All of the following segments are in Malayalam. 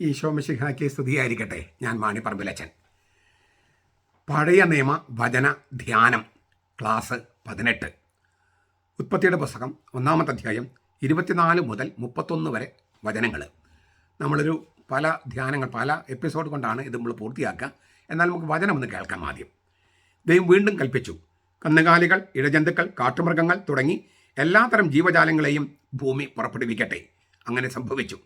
ഈശോ മിശിഹായ്ക്ക് സ്തുതിയായിരിക്കട്ടെ. ഞാൻ മാണിപ്പറമ്പിലച്ചൻ. പഴയ നിയമ വചന ധ്യാനം ക്ലാസ് 18. ഉൽപ്പത്തിയുടെ പുസ്തകം 1-ാമത്തെ അധ്യായം 24 മുതൽ 31 വരെ വചനങ്ങൾ. നമ്മളൊരു പല എപ്പിസോഡ് കൊണ്ടാണ് ഇത് നമ്മൾ പൂർത്തിയാക്കുക. എന്നാൽ നമുക്ക് വചനം ഒന്ന് കേൾക്കാം. ആദ്യം ദൈവം വീണ്ടും കൽപ്പിച്ചു, കന്നുകാലികൾ, ഇഴജന്തുക്കൾ, കാട്ടുമൃഗങ്ങൾ തുടങ്ങി എല്ലാത്തരം ജീവജാലങ്ങളെയും ഭൂമി പുറപ്പെടുവിക്കട്ടെ. അങ്ങനെ സംഭവിച്ചു.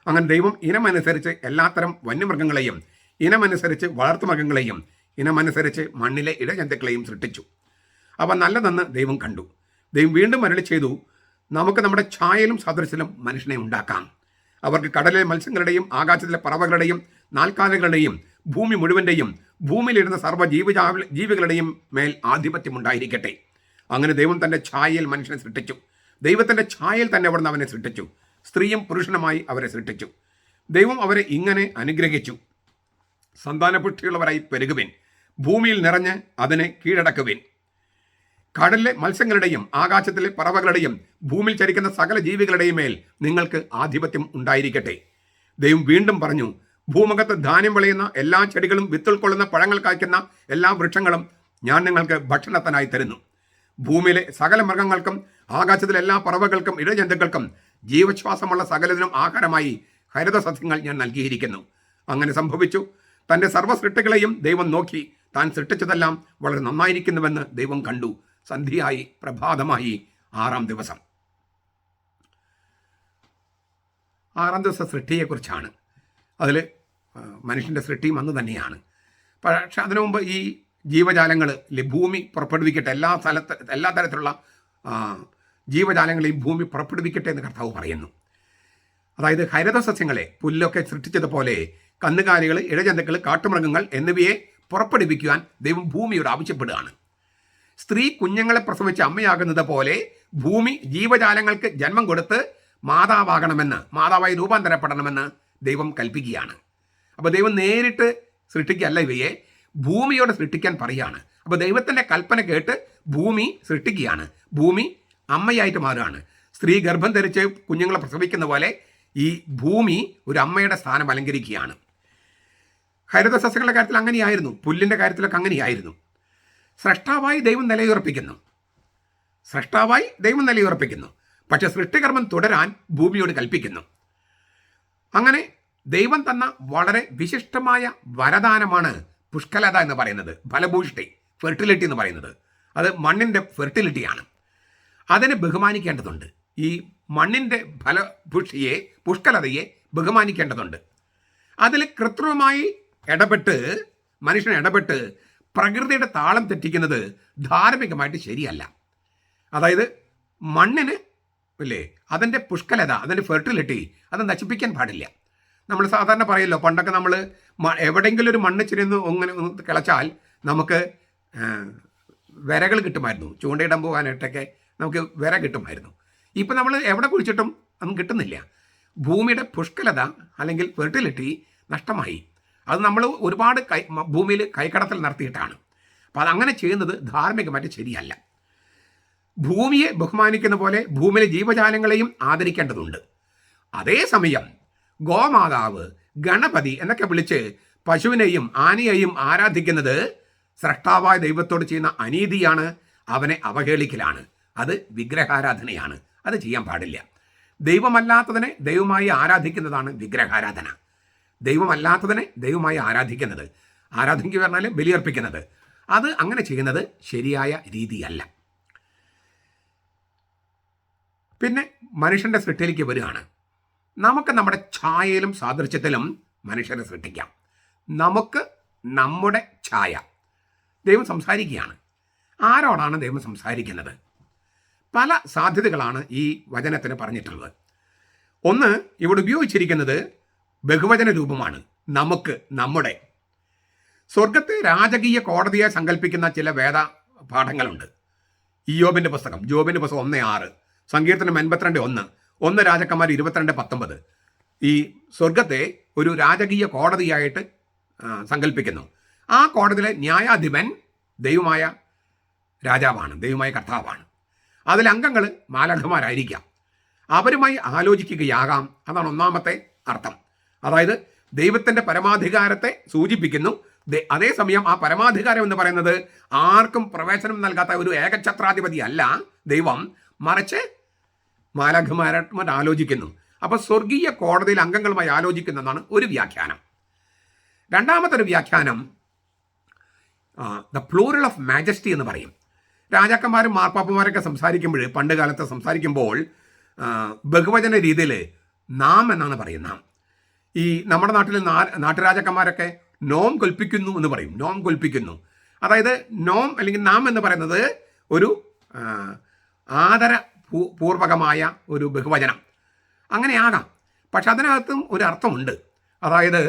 അങ്ങനെ ദൈവം ഇനമനുസരിച്ച് എല്ലാത്തരം വന്യമൃഗങ്ങളെയും, ഇനമനുസരിച്ച് വളർത്തുമൃഗങ്ങളെയും, ഇനമനുസരിച്ച് മണ്ണിലെ ഇഴജന്തുക്കളെയും സൃഷ്ടിച്ചു. അവ നല്ലതെന്ന് ദൈവം കണ്ടു. ദൈവം വീണ്ടും അരുളി ചെയ്തു, നമുക്ക് നമ്മുടെ ഛായയിലും സദൃശിലും മനുഷ്യനെ ഉണ്ടാക്കാം. അവർക്ക് കടലിലെ മത്സ്യങ്ങളുടെയും ആകാശത്തിലെ പറവകളുടെയും നാൽക്കാലികളുടെയും ഭൂമി മുഴുവൻ്റെയും ഭൂമിയിലിരുന്ന സർവ്വ ജീവികളുടെയും മേൽ ആധിപത്യം ഉണ്ടായിരിക്കട്ടെ. അങ്ങനെ ദൈവം തൻ്റെ ഛായയിൽ മനുഷ്യനെ സൃഷ്ടിച്ചു. ദൈവത്തിൻ്റെ ഛായയിൽ തന്നെ അവിടുന്ന് അവനെ സൃഷ്ടിച്ചു. സ്ത്രീയും പുരുഷനുമായി അവരെ സൃഷ്ടിച്ചു. ദൈവം അവരെ ഇങ്ങനെ അനുഗ്രഹിച്ചു, സന്താനപുഷ്ടിയുള്ളവരായി പെരുകുവിൻ, ഭൂമിയിൽ നിറഞ്ഞ് അതിനെ കീഴടക്കുവിൻ. കടലിലെ മത്സ്യങ്ങളുടെയും ആകാശത്തിലെ പറവകളുടെയും ഭൂമിയിൽ ചരിക്കുന്ന സകല ജീവികളുടെയും മേൽ നിങ്ങൾക്ക് ആധിപത്യം ഉണ്ടായിരിക്കട്ടെ. ദൈവം വീണ്ടും പറഞ്ഞു, ഭൂമുഖത്ത് ധാന്യം വിളയുന്ന എല്ലാ ചെടികളും വിത്തുൾക്കൊള്ളുന്ന പഴങ്ങൾ കായ്ക്കുന്ന എല്ലാ വൃക്ഷങ്ങളും ഞാൻ നിങ്ങൾക്ക് ഭക്ഷണത്തിനായി തരുന്നു. ഭൂമിയിലെ സകല മൃഗങ്ങൾക്കും ആകാശത്തിലെ എല്ലാ പറവകൾക്കും ഇഴജന്തുക്കൾക്കും ജീവശ്വാസമുള്ള സകലതിനും ആഹാരമായി ഹരിതസസ്യങ്ങൾ ഞാൻ നൽകിയിരിക്കുന്നു. അങ്ങനെ സംഭവിച്ചു. തൻ്റെ സർവ്വ സൃഷ്ടികളെയും ദൈവം നോക്കി, താൻ സൃഷ്ടിച്ചതെല്ലാം വളരെ നന്നായിരിക്കുന്നുവെന്ന് ദൈവം കണ്ടു. സന്ധ്യയായി, പ്രഭാതമായി, 6-ാം ദിവസം. 6-ാം ദിവസ സൃഷ്ടിയെക്കുറിച്ചാണ്. അതിൽ മനുഷ്യൻ്റെ സൃഷ്ടിയും അന്ന് തന്നെയാണ്. പക്ഷെ അതിനു മുമ്പ് ഈ ജീവജാലങ്ങൾ, ഭൂമി പുറപ്പെടുവിക്കട്ടെ, എല്ലാ തരത്തിലുള്ള ജീവജാലങ്ങളെയും ഭൂമി പുറപ്പെടുവിക്കട്ടെ എന്ന് കർത്താവ് പറയുന്നു. അതായത് ഹരിതസസ്യങ്ങളെ, പുല്ലൊക്കെ സൃഷ്ടിച്ചതുപോലെ കന്നുകാലികൾ, ഇഴജന്തുക്കൾ, കാട്ടുമൃഗങ്ങൾ എന്നിവയെ പുറപ്പെടുവിക്കുവാൻ ദൈവം ഭൂമിയോട് ആവശ്യപ്പെടുകയാണ്. സ്ത്രീ കുഞ്ഞുങ്ങളെ പ്രസവിച്ച് അമ്മയാകുന്നത് പോലെ ഭൂമി ജീവജാലങ്ങൾക്ക് ജന്മം കൊടുത്ത് മാതാവായി രൂപാന്തരപ്പെടണമെന്ന് ദൈവം കൽപ്പിക്കുകയാണ്. അപ്പോൾ ദൈവം നേരിട്ട് സൃഷ്ടിക്കുകയല്ല, ഇവയെ ഭൂമിയോട് സൃഷ്ടിക്കാൻ പറയുകയാണ്. അപ്പോൾ ദൈവത്തിൻ്റെ കൽപ്പന കേട്ട് ഭൂമി സൃഷ്ടിക്കുകയാണ്. ഭൂമി അമ്മയായിട്ട് മാറുകയാണ്. സ്ത്രീ ഗർഭം ധരിച്ച് കുഞ്ഞുങ്ങളെ പ്രസവിക്കുന്ന പോലെ ഈ ഭൂമി ഒരു അമ്മയുടെ സ്ഥാനം അലങ്കരിക്കുകയാണ്. ഹരിതസസ്യങ്ങളുടെ കാര്യത്തിൽ അങ്ങനെയായിരുന്നു, പുല്ലിൻ്റെ കാര്യത്തിലൊക്കെ അങ്ങനെയായിരുന്നു. സ്രഷ്ടാവായി ദൈവം നിലയുറപ്പിക്കുന്നു. പക്ഷെ സൃഷ്ടികർമ്മം തുടരാൻ ഭൂമിയോട് കൽപ്പിക്കുന്നു. അങ്ങനെ ദൈവം തന്ന വളരെ വിശിഷ്ടമായ വരദാനമാണ് പുഷ്കലത എന്ന് പറയുന്നത്, ഫലഭൂഷ്ടി, ഫെർട്ടിലിറ്റി എന്ന് പറയുന്നത്. അത് മണ്ണിൻ്റെ ഫെർട്ടിലിറ്റിയാണ്. അതിനെ ബഹുമാനിക്കേണ്ടതുണ്ട്. ഈ മണ്ണിൻ്റെ പുഷ്കലതയെ ബഹുമാനിക്കേണ്ടതുണ്ട്. അതിൽ കൃത്രിമമായി മനുഷ്യൻ ഇടപെട്ട് പ്രകൃതിയുടെ താളം തെറ്റിക്കുന്നത് ധാർമ്മികമായിട്ട് ശരിയല്ല. അതായത് മണ്ണിന് അതിൻ്റെ പുഷ്കലത, അതിൻ്റെ ഫെർട്ടിലിറ്റി അത് നശിപ്പിക്കാൻ പാടില്ല. നമ്മൾ സാധാരണ പറയല്ലോ, പണ്ടൊക്കെ നമ്മൾ എവിടെയെങ്കിലും ഒരു മണ്ണ് ചെരിന്ന് ഒന്ന് കിളച്ചാൽ നമുക്ക് വിരകൾ കിട്ടുമായിരുന്നു. ചൂണ്ടയിടാൻ പോകാനായിട്ടൊക്കെ നമുക്ക് വിര കിട്ടുമായിരുന്നു. ഇപ്പം നമ്മൾ എവിടെ കുഴിച്ചിട്ടും ഒന്നും കിട്ടുന്നില്ല. ഭൂമിയുടെ പുഷ്കലത അല്ലെങ്കിൽ ഫെർട്ടിലിറ്റി നഷ്ടമായി. അത് നമ്മൾ ഒരുപാട് ഭൂമിയിൽ കൈക്കടത്തൽ നടത്തിയിട്ടാണ്. അപ്പോൾ അതങ്ങനെ ചെയ്യുന്നത് ധാർമ്മികമായിട്ട് ശരിയല്ല. ഭൂമിയെ ബഹുമാനിക്കുന്ന പോലെ ഭൂമിയിലെ ജീവജാലങ്ങളെയും ആദരിക്കേണ്ടതുണ്ട്. അതേസമയം ഗോമാതാവ്, ഗണപതി എന്നൊക്കെ വിളിച്ച് പശുവിനെയും ആനയെയും ആരാധിക്കുന്നത് സ്രഷ്ടാവായ ദൈവത്തോട് ചെയ്യുന്ന അനീതിയാണ്, അവനെ അവഹേളിക്കലാണ്. അത് വിഗ്രഹാരാധനയാണ്. അത് ചെയ്യാൻ പാടില്ല. ദൈവമല്ലാത്തതിനെ ദൈവമായി ആരാധിക്കുന്നതാണ് വിഗ്രഹാരാധന. ദൈവമല്ലാത്തതിനെ ദൈവമായി ആരാധിക്കുക പറഞ്ഞാൽ ബലിയർപ്പിക്കുന്നത്, അത് അങ്ങനെ ചെയ്യുന്നത് ശരിയായ രീതിയല്ല. പിന്നെ മനുഷ്യൻ്റെ സൃഷ്ടിയിലേക്ക് വരികയാണ്. നമുക്ക് നമ്മുടെ ഛായയിലും സാദൃശ്യത്തിലും മനുഷ്യരെ സൃഷ്ടിക്കാം. നമുക്ക് നമ്മുടെ ഛായ. ദൈവം സംസാരിക്കുകയാണ്. ആരോടാണ് ദൈവം സംസാരിക്കുന്നത്? പല സാധ്യതകളാണ് ഈ വചനത്തിന് പറഞ്ഞിട്ടുള്ളത്. ഒന്ന്, ഇവിടെ ഉപയോഗിച്ചിരിക്കുന്നത് ബഹുവചന രൂപമാണ്. നമുക്ക്, നമ്മുടെ. സ്വർഗത്തെ രാജകീയ കോടതിയെ സങ്കല്പിക്കുന്ന ചില വേദ പാഠങ്ങളുണ്ട്. ജോബിൻ്റെ പുസ്തകം 1:6, സങ്കീർത്തനം 82:1, 1 രാജാക്കന്മാർ 22:19. ഈ സ്വർഗത്തെ ഒരു രാജകീയ കോടതിയായിട്ട് സങ്കല്പിക്കുന്നു. ആ കോടതിയിലെ ന്യായാധിപൻ ദൈവമായ രാജാവാണ്, ദൈവമായ കർത്താവാണ്. അതിലെ അംഗങ്ങൾ മാലാഖമാരായിരിക്കാം. അവരുമായി ആലോചിക്കുകയാകാം. അതാണ് ഒന്നാമത്തെ അർത്ഥം. അതായത് ദൈവത്തിൻ്റെ പരമാധികാരത്തെ സൂചിപ്പിക്കുന്നു. അതേസമയം ആ പരമാധികാരം എന്ന് പറയുന്നത് ആർക്കും പ്രവേശനം നൽകാത്ത ഒരു ഏകഛത്രാധിപതി അല്ല ദൈവം, മറിച്ച് മാലാഖമാരോട് ആലോചിക്കുന്നു. അപ്പോൾ സ്വർഗീയ കോടതിയിൽ അംഗങ്ങളുമായി ആലോചിക്കുന്നതാണ് ഒരു വ്യാഖ്യാനം. രണ്ടാമത്തെ ഒരു വ്യാഖ്യാനം ദ പ്ലൂറൽ ഓഫ് മാജസ്റ്റി എന്ന് പറയും. രാജാക്കന്മാരും മാർപ്പാപ്പന്മാരൊക്കെ സംസാരിക്കുമ്പോൾ, പണ്ട് കാലത്ത് സംസാരിക്കുമ്പോൾ ബഹുവചന രീതിയിൽ നാം എന്നാണ് പറയുന്നത്. ഈ നമ്മുടെ നാട്ടിൽ നാട്ടുരാജാക്കന്മാരൊക്കെ നോം കൽപ്പിക്കുന്നു എന്ന് പറയും. നോം കൽപ്പിക്കുന്നു, അതായത് നോം അല്ലെങ്കിൽ നാം എന്ന് പറയുന്നത് ഒരു ആദര പൂർവകമായ ഒരു ബഹുവചനം. അങ്ങനെയാകാം, പക്ഷെ അതിനകത്തും ഒരു അർത്ഥമുണ്ട്. അതായത്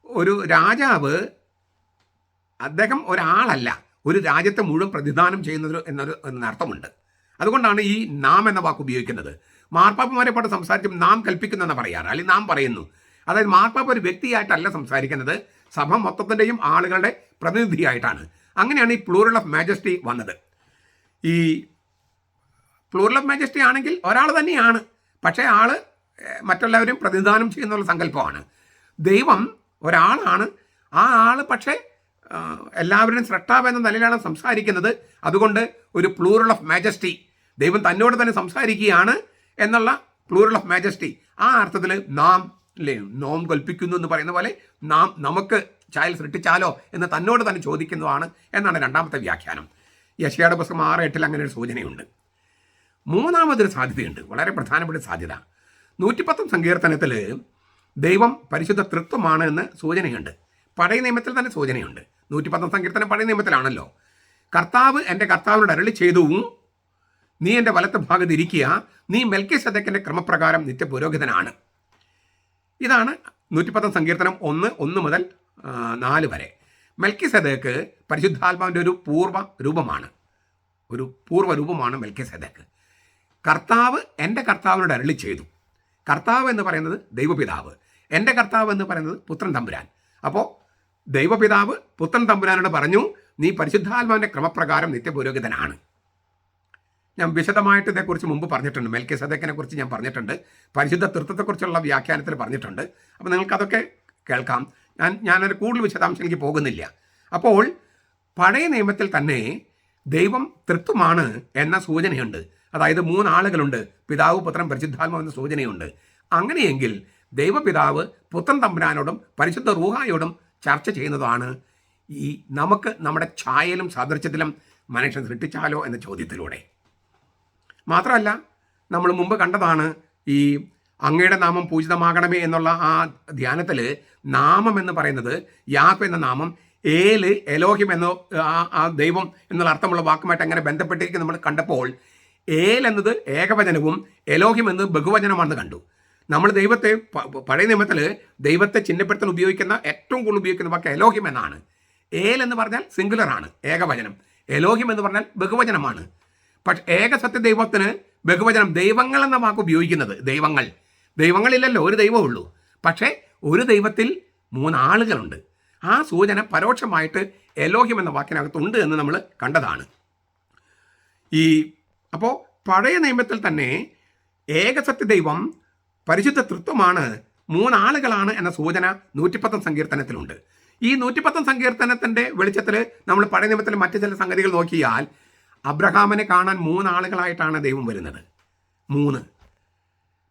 ഒരു രാജാവ്, അദ്ദേഹം ഒരാളല്ല, ഒരു രാജ്യത്തെ മുഴുവൻ പ്രതിദാനം ചെയ്യുന്നത് എന്നൊരർത്ഥമുണ്ട്. അതുകൊണ്ടാണ് ഈ നാം എന്ന വാക്ക് ഉപയോഗിക്കുന്നത്. മാർപ്പാപ്പന്മാരെ പാട്ട് സംസാരിക്കും നാം കൽപ്പിക്കുന്നെന്ന് പറയാറ്, അല്ലെങ്കിൽ നാം പറയുന്നു. അതായത് മാർപ്പാപ്പ ഒരു വ്യക്തിയായിട്ടല്ല സംസാരിക്കുന്നത്, സഭ മൊത്തത്തിൻ്റെയും ആളുകളുടെ പ്രതിനിധിയായിട്ടാണ്. അങ്ങനെയാണ് ഈ പ്ലൂറൽ ഓഫ് മാജസ്റ്റി വന്നത്. ഈ പ്ലൂറൽ ഓഫ് മാജസ്റ്റി ആണെങ്കിൽ ഒരാൾ തന്നെയാണ്, പക്ഷേ ആൾ മറ്റുള്ളവരും പ്രതിദാനം ചെയ്യുന്നുള്ള സങ്കല്പമാണ്. ദൈവം ഒരാളാണ്, ആ ആൾ പക്ഷേ എല്ലാവരുടെയും സ്രഷ്ടാവ് എന്ന നിലയിലാണ് സംസാരിക്കുന്നത്. അതുകൊണ്ട് ഒരു പ്ലൂറൽ ഓഫ് മാജസ്റ്റി, ദൈവം തന്നോട് തന്നെ സംസാരിക്കുകയാണ് എന്നുള്ള പ്ലൂറൽ ഓഫ് മാജസ്റ്റി, ആ അർത്ഥത്തിൽ നാം അല്ലേ നോം കൽപ്പിക്കുന്നു എന്ന് പറയുന്ന പോലെ നാം നമുക്ക് ചായൽ സൃഷ്ടിച്ചാലോ എന്ന് തന്നോട് തന്നെ ചോദിക്കുന്നതാണ് എന്നാണ് രണ്ടാമത്തെ വ്യാഖ്യാനം. യെശയ്യായുടെ പുസ്തകം 6:8 അങ്ങനെ ഒരു സൂചനയുണ്ട്. മൂന്നാമതൊരു സാധ്യതയുണ്ട്, വളരെ പ്രധാനപ്പെട്ട സാധ്യത. 110 സങ്കീർത്തനത്തിൽ ദൈവം പരിശുദ്ധ തൃത്വമാണ് എന്ന് സൂചനയുണ്ട്. പഴയ നിയമത്തിൽ തന്നെ സൂചനയുണ്ട്. 110 സങ്കീർത്തനം പഴയ നിയമത്തിലാണല്ലോ. കർത്താവ് എൻ്റെ കർത്താവിനോട് അരുളി ചെയ്തു, നീ എൻ്റെ വലത്ത് ഭാഗത്ത് ഇരിക്കുക, നീ മെൽക്കിസേദെക്കിൻ്റെ ക്രമപ്രകാരം നിത്യപുരോഹിതനാണ്. ഇതാണ് 110 സങ്കീർത്തനം 1 മുതൽ 4 വരെ. മെൽക്കിസേദെക്ക് പരിശുദ്ധാത്മാവിൻ്റെ ഒരു പൂർവ്വ രൂപമാണ് മെൽക്കിസേദെക്ക്. കർത്താവ് എൻ്റെ കർത്താവിനോട് അരുളി ചെയ്തു. കർത്താവ് എന്ന് പറയുന്നത് ദൈവപിതാവ്, എൻ്റെ കർത്താവ് എന്ന് പറയുന്നത് പുത്രൻ തമ്പുരാൻ. അപ്പോൾ ദൈവപിതാവ് പുത്രൻ തമ്പുരാനോട് പറഞ്ഞു, നീ പരിശുദ്ധാത്മാവിൻ്റെ ക്രമപ്രകാരം നിത്യപുരോഹിതനാണ്. ഞാൻ വിശദമായിട്ട് ഇതേക്കുറിച്ച് മുമ്പ് പറഞ്ഞിട്ടുണ്ട്. മെൽക്കിസേദെക്കിനെ കുറിച്ച് ഞാൻ പറഞ്ഞിട്ടുണ്ട്, പരിശുദ്ധ തൃത്വത്തെക്കുറിച്ചുള്ള വ്യാഖ്യാനത്തിൽ പറഞ്ഞിട്ടുണ്ട്. അപ്പോൾ നിങ്ങൾക്കതൊക്കെ കേൾക്കാം. ഞാനൊരു കൂടുതൽ വിശദാംശങ്ങൾക്ക് പോകുന്നില്ല. അപ്പോൾ പഴയ നിയമത്തിൽ തന്നെ ദൈവം തൃത്വമാണ് എന്ന സൂചനയുണ്ട്. അതായത് 3 ആളുകളുണ്ട്, പിതാവ് പുത്രൻ പരിശുദ്ധാത്മാവ് എന്ന സൂചനയുണ്ട്. അങ്ങനെയെങ്കിൽ ദൈവപിതാവ് പുത്രൻ തമ്പുരാനോടും പരിശുദ്ധ റൂഹായോടും ചർച്ച ചെയ്യുന്നതാണ് ഈ നമുക്ക് നമ്മുടെ ഛായയിലും സാദൃശ്യത്തിലും മനുഷ്യൻ സൃഷ്ടിച്ചാലോ എന്ന ചോദ്യത്തിലൂടെ. മാത്രമല്ല, നമ്മൾ മുമ്പ് കണ്ടതാണ് ഈ അങ്ങയുടെ നാമം പൂജിതമാകണമേ എന്നുള്ള ആ ധ്യാനത്തിൽ നാമം എന്ന് പറയുന്നത് യാഹ്വേ എന്ന നാമം എലോഹിം എന്നോ ആ ദൈവം എന്നുള്ള അർത്ഥമുള്ള വാക്കുമായിട്ട് എങ്ങനെ ബന്ധപ്പെട്ടിരിക്കും നമ്മൾ കണ്ടപ്പോൾ ഏൽ എന്നത് ഏകവചനവും എലോഹിം എന്നത് ബഹുവചനമാണെന്ന് കണ്ടു. നമ്മൾ ദൈവത്തെ പഴയ നിയമത്തിൽ ദൈവത്തെ ചിഹ്നപ്പെടുത്താൻ ഉപയോഗിക്കുന്ന ഏറ്റവും കൂടുതൽ ഉപയോഗിക്കുന്ന വാക്ക് എലോഹിം എന്നാണ്. ഏൽ എന്ന് പറഞ്ഞാൽ സിംഗുലറാണ്, ഏകവചനം. എലോഹിം എന്ന് പറഞ്ഞാൽ ബഹുവചനമാണ്. പക്ഷെ ഏകസത്യ ദൈവത്തിന് ബഹുവചനം ദൈവങ്ങൾ എന്ന വാക്ക് ഉപയോഗിക്കുന്നത്. ദൈവങ്ങളില്ലല്ലോ, ഒരു ദൈവമേ ഉള്ളൂ. പക്ഷേ ഒരു ദൈവത്തിൽ 3 ആളുകളുണ്ട്. ആ സൂചന പരോക്ഷമായിട്ട് എലോഹിം എന്ന വാക്കിനകത്തുണ്ട് എന്ന് നമ്മൾ കണ്ടതാണ്. അപ്പോൾ പഴയ നിയമത്തിൽ തന്നെ ഏകസത്യ ദൈവം പരിശുദ്ധ തൃത്വമാണ്, 3 ആളുകളാണ് എന്ന സൂചന 110 സങ്കീർത്തനത്തിലുണ്ട്. ഈ 110 സങ്കീർത്തനത്തിൻ്റെ വെളിച്ചത്തിൽ നമ്മൾ പഴയ നിയമത്തിൽ മറ്റു ചില സംഗതികൾ നോക്കിയാൽ അബ്രഹാമിനെ കാണാൻ 3 ആളുകളായിട്ടാണ് ദൈവം വരുന്നത്. 3.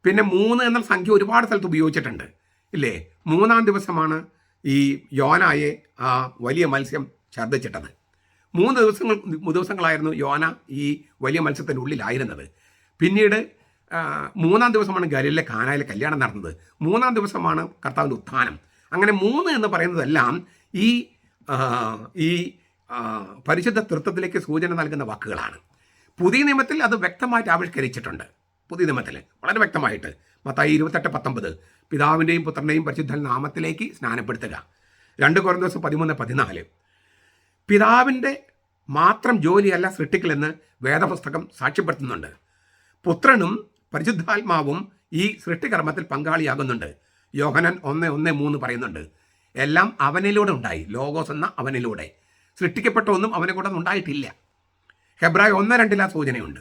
പിന്നെ 3 എന്ന സംഖ്യ ഒരുപാട് സ്ഥലത്ത് ഉപയോഗിച്ചിട്ടുണ്ട് ഇല്ലേ. 3-ാം ദിവസമാണ് ഈ യോനായെ ആ വലിയ മത്സ്യം ഛർദ്ദിച്ചിട്ടത്. 3 ദിവസങ്ങളായിരുന്നു യോന ഈ വലിയ മത്സ്യത്തിൻ്റെ ഉള്ളിലായിരുന്നത്. പിന്നീട് 3-ാം ദിവസമാണ് ഗലീലിലെ കാനായിലെ കല്യാണം നടന്നത്. 3-ാം ദിവസമാണ് കർത്താവിൻ്റെ ഉത്ഥാനം. അങ്ങനെ 3 എന്ന് പറയുന്നതെല്ലാം ഈ പരിശുദ്ധ തൃത്വത്തിലേക്ക് സൂചന നൽകുന്ന വാക്കുകളാണ്. പുതിയ നിയമത്തിൽ അത് വ്യക്തമായിട്ട് ആവിഷ്കരിച്ചിട്ടുണ്ട്. പുതിയ നിയമത്തിൽ വളരെ വ്യക്തമായിട്ട് മത്തായി 28:19 പിതാവിൻ്റെയും പുത്രൻ്റെയും പരിശുദ്ധ നാമത്തിലേക്ക് സ്നാനപ്പെടുത്തുക. 2 കൊരിന്ത്യർ 13:14 പിതാവിൻ്റെ മാത്രം ജോലിയല്ല സൃഷ്ടിക്കലെന്ന് വേദപുസ്തകം സാക്ഷ്യപ്പെടുത്തുന്നുണ്ട്. പുത്രനും പരിശുദ്ധാത്മാവും ഈ സൃഷ്ടികർമ്മത്തിൽ പങ്കാളിയാകുന്നുണ്ട്. യോഹന്നാൻ 1:1-3 പറയുന്നുണ്ട്. എല്ലാം അവനിലൂടെ ഉണ്ടായി, ലോഗോസ് എന്ന അവനിലൂടെ. സൃഷ്ടിക്കപ്പെട്ട ഒന്നും അവനെ കൂടെ ഉണ്ടായിട്ടില്ല. ഹെബ്രായ 1:2 സൂചനയുണ്ട്.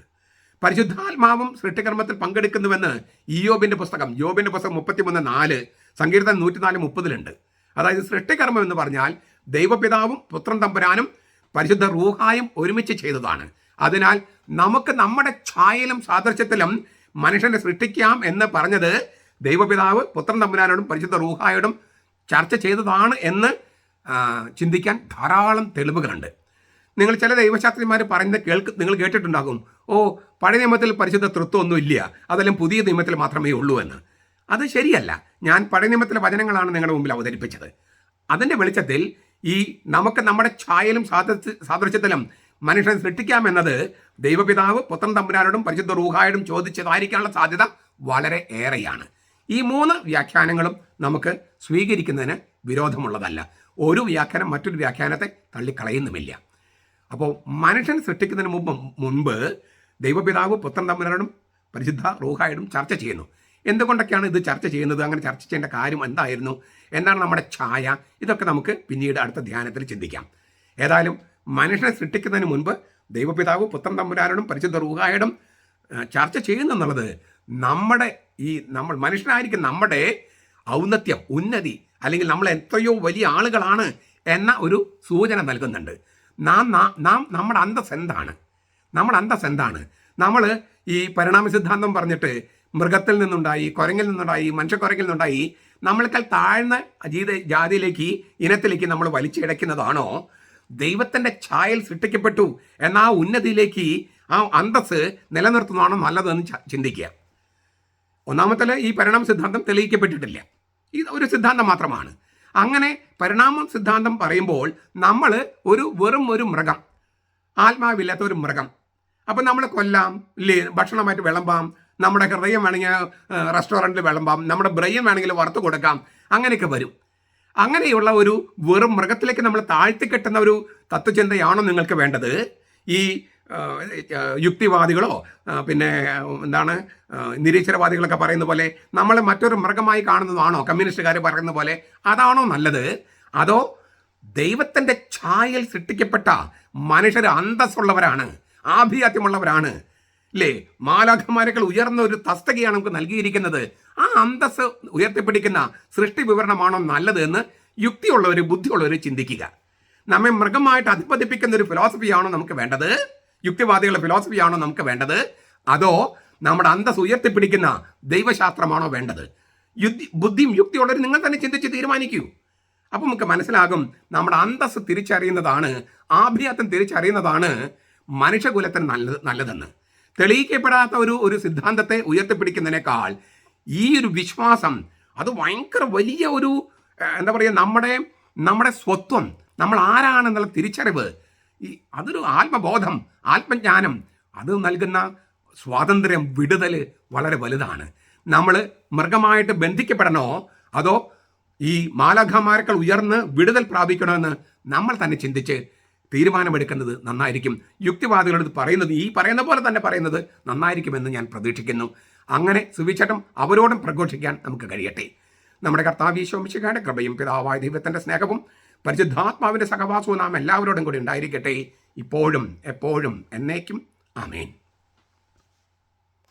പരിശുദ്ധാത്മാവും സൃഷ്ടികർമ്മത്തിൽ പങ്കെടുക്കുന്നുവെന്ന് യോബിൻ്റെ പുസ്തകം 33:4 സങ്കീർത്തനം 104:30 അതായത് സൃഷ്ടികർമ്മം എന്ന് പറഞ്ഞാൽ ദൈവപിതാവും പുത്രൻ തമ്പുരാനും പരിശുദ്ധ റൂഹായും ഒരുമിച്ച് ചെയ്തതാണ്. അതിനാൽ നമുക്ക് നമ്മുടെ ഛായയിലും സാദൃശ്യത്തിലും മനുഷ്യനെ സൃഷ്ടിക്കാം എന്ന് പറഞ്ഞത് ദൈവപിതാവ് പുത്രൻ തമ്പുരാനോടും പരിശുദ്ധ റൂഹായോടും ചർച്ച ചെയ്തതാണ് എന്ന് ചിന്തിക്കാൻ ധാരാളം തെളിവുകളുണ്ട്. നിങ്ങൾ ചില ദൈവശാസ്ത്രിമാർ പറയുന്നത് നിങ്ങൾ കേട്ടിട്ടുണ്ടാകും, പഴയ നിയമത്തിൽ പരിശുദ്ധ തൃത്വമൊന്നും ഇല്ല, അതെല്ലാം പുതിയ നിയമത്തിൽ മാത്രമേ ഉള്ളൂ എന്ന്. അത് ശരിയല്ല. ഞാൻ പഴയ നിയമത്തിലെ വചനങ്ങളാണ് നിങ്ങളുടെ മുമ്പിൽ അവതരിപ്പിച്ചത്. അതിൻ്റെ വെളിച്ചത്തിൽ ഈ നമുക്ക് നമ്മുടെ ഛായയിലും സാദൃശ്യത്തിലും മനുഷ്യനെ സൃഷ്ടിക്കാമെന്നത് ദൈവപിതാവ് പുത്രൻ തമ്പുരാനോടും പരിശുദ്ധ റൂഹായോടും ചോദിച്ചതായിരിക്കാനുള്ള സാധ്യത വളരെ ഏറെയാണ്. ഈ 3 വ്യാഖ്യാനങ്ങളും നമുക്ക് സ്വീകരിക്കുന്നതിന് വിരോധമുള്ളതല്ല. ഒരു വ്യാഖ്യാനം മറ്റൊരു വ്യാഖ്യാനത്തെ തള്ളിക്കളയുന്നുമില്ല. അപ്പോൾ മനുഷ്യൻ സൃഷ്ടിക്കുന്നതിന് മുൻപ് ദൈവപിതാവ് പുത്രൻ തമ്പുരാനോടും പരിശുദ്ധ റൂഹായോടും ചർച്ച ചെയ്യുന്നു. എന്തുകൊണ്ടൊക്കെയാണ് ഇത് ചർച്ച ചെയ്യുന്നത്? അങ്ങനെ ചർച്ച ചെയ്യേണ്ട കാര്യം എന്തായിരുന്നു? എന്താണ് നമ്മുടെ ഛായ? ഇതൊക്കെ നമുക്ക് പിന്നീട് അടുത്ത ധ്യാനത്തിൽ ചിന്തിക്കാം. ഏതായാലും മനുഷ്യനെ സൃഷ്ടിക്കുന്നതിന് മുൻപ് ദൈവപിതാവ് പുത്രൻ തമ്പുരാനോടും പരിശുദ്ധ റൂഹായോടും ചർച്ച ചെയ്യുന്നെന്നുള്ളത് നമ്മൾ മനുഷ്യനായിരിക്കും നമ്മുടെ ഔന്നത്യം, ഉന്നതി, അല്ലെങ്കിൽ നമ്മൾ എത്രയോ വലിയ ആളുകളാണ് എന്ന ഒരു സൂചന നൽകുന്നുണ്ട്. നമ്മുടെ അന്തസ് എന്താണ്? നമ്മൾ ഈ പരിണാമ സിദ്ധാന്തം പറഞ്ഞിട്ട് മൃഗത്തിൽ നിന്നുണ്ടായി, കുരങ്ങിൽ നിന്നുണ്ടായി, മനുഷ്യക്കുരങ്ങിൽ നിന്നുണ്ടായി, നമ്മളെക്കാൾ താഴ്ന്ന ജാതിയിലേക്ക്, ഇനത്തിലേക്ക് നമ്മൾ വലിച്ചിടയ്ക്കുന്നതാണോ? ദൈവത്തിൻ്റെ ഛായയിൽ സൃഷ്ടിക്കപ്പെട്ടു എന്ന ആ ഉന്നതിയിലേക്ക് ആ അന്തസ് നിലനിർത്തുന്നതാണോ നല്ലതെന്ന് ചിന്തിക്കുക. ഒന്നാമത്തെ ഈ പരിണാമ സിദ്ധാന്തം തെളിയിക്കപ്പെട്ടിട്ടില്ല. ഇത് ഒരു സിദ്ധാന്തം മാത്രമാണ്. അങ്ങനെ പരിണാമ സിദ്ധാന്തം പറയുമ്പോൾ നമ്മൾ വെറും ഒരു മൃഗം, ആത്മാവില്ലാത്ത ഒരു മൃഗം. അപ്പം നമ്മൾ കൊല്ലാം, ഇല്ലേ, ഭക്ഷണമായിട്ട് വിളമ്പാം, നമ്മുടെ ഹൃദയം വേണമെങ്കിൽ റെസ്റ്റോറൻറ്റിൽ വിളമ്പാം, നമ്മുടെ ബ്രെയിൻ വേണമെങ്കിൽ വറുത്ത് കൊടുക്കാം, അങ്ങനെയൊക്കെ വരും. അങ്ങനെയുള്ള ഒരു വെറും മൃഗത്തിലേക്ക് നമ്മൾ താഴ്ത്തിക്കെട്ടുന്ന ഒരു തത്വചിന്തയാണോ നിങ്ങൾക്ക് വേണ്ടത്? ഈ യുക്തിവാദികളോ പിന്നെ നിരീശ്വരവാദികളൊക്കെ പറയുന്ന പോലെ നമ്മൾ മറ്റൊരു മൃഗമായി കാണുന്നതാണോ കമ്മ്യൂണിസ്റ്റുകാർ പറയുന്ന പോലെ? അതാണോ നല്ലത്? അതോ ദൈവത്തിൻ്റെ ഛായയിൽ സൃഷ്ടിക്കപ്പെട്ട മനുഷ്യർ അന്തസ്സുള്ളവരാണ്, ആഭിജാത്യമുള്ളവരാണ്, അല്ലേ? മാലാഖമാരേക്കാൾ ഉയർന്ന ഒരു തസ്തികയാണ് നമുക്ക് നൽകിയിരിക്കുന്നത്. ആ അന്തസ് ഉയർത്തിപ്പിടിക്കുന്ന സൃഷ്ടി വിവരണമാണോ നല്ലത് എന്ന് യുക്തിയുള്ളവർ, ബുദ്ധിയുള്ളവർ ചിന്തിക്കുക. നമ്മെ മൃഗമായിട്ട് അധിപതിപ്പിക്കുന്ന ഒരു ഫിലോസഫിയാണോ നമുക്ക് വേണ്ടത്? യുക്തിവാദികളുടെ ഫിലോസഫിയാണോ നമുക്ക് വേണ്ടത്? അതോ നമ്മുടെ അന്തസ് ഉയർത്തിപ്പിടിക്കുന്ന ദൈവശാസ്ത്രമാണോ വേണ്ടത്? ബുദ്ധിയും യുക്തിയുള്ളവർ നിങ്ങൾ തന്നെ ചിന്തിച്ച് തീരുമാനിക്കൂ. അപ്പം നമുക്ക് മനസ്സിലാകും നമ്മുടെ അന്തസ് തിരിച്ചറിയുന്നതാണ്, ആഭിജാത്യം തിരിച്ചറിയുന്നതാണ് മനുഷ്യകുലത്തിന് നല്ലതെന്ന്. തെളിയിക്കപ്പെടാത്ത ഒരു സിദ്ധാന്തത്തെ ഉയർത്തിപ്പിടിക്കുന്നതിനേക്കാൾ ഈ ഒരു വിശ്വാസം, അത് ഭയങ്കര വലിയ ഒരു നമ്മുടെ സ്വത്വം, നമ്മൾ ആരാണെന്നുള്ള തിരിച്ചറിവ്, അതൊരു ആത്മബോധം, ആത്മജ്ഞാനം, അത് നൽകുന്ന സ്വാതന്ത്ര്യം, വിടുതൽ വളരെ വലുതാണ്. നമ്മൾ മൃഗമായിട്ട് ബന്ധിക്കപ്പെടണോ അതോ ഈ മാലാഖമാരേക്കാൾ ഉയർന്ന് വിടുതൽ പ്രാപിക്കണമെന്ന് നമ്മൾ തന്നെ ചിന്തിച്ച് തീരുമാനമെടുക്കുന്നത് നന്നായിരിക്കും. യുക്തിവാദികളോട് പറയുന്നത് ഈ പറയുന്ന പോലെ തന്നെ പറയുന്നത് നന്നായിരിക്കുമെന്ന് ഞാൻ പ്രതീക്ഷിക്കുന്നു. അങ്ങനെ സുവിശേഷം അവരോടും പ്രഘോഷിക്കാൻ നമുക്ക് കഴിയട്ടെ. നമ്മുടെ കർത്താവ് ഈശോ മിശിഹായുടെ കൃപയും പിതാവായ ദൈവത്തിൻ്റെ സ്നേഹവും പരിശുദ്ധാത്മാവിൻ്റെ സഹവാസവും നാം എല്ലാവരോടും കൂടി ഉണ്ടായിരിക്കട്ടെ, ഇപ്പോഴും എപ്പോഴും എന്നേക്കും. ആമേൻ.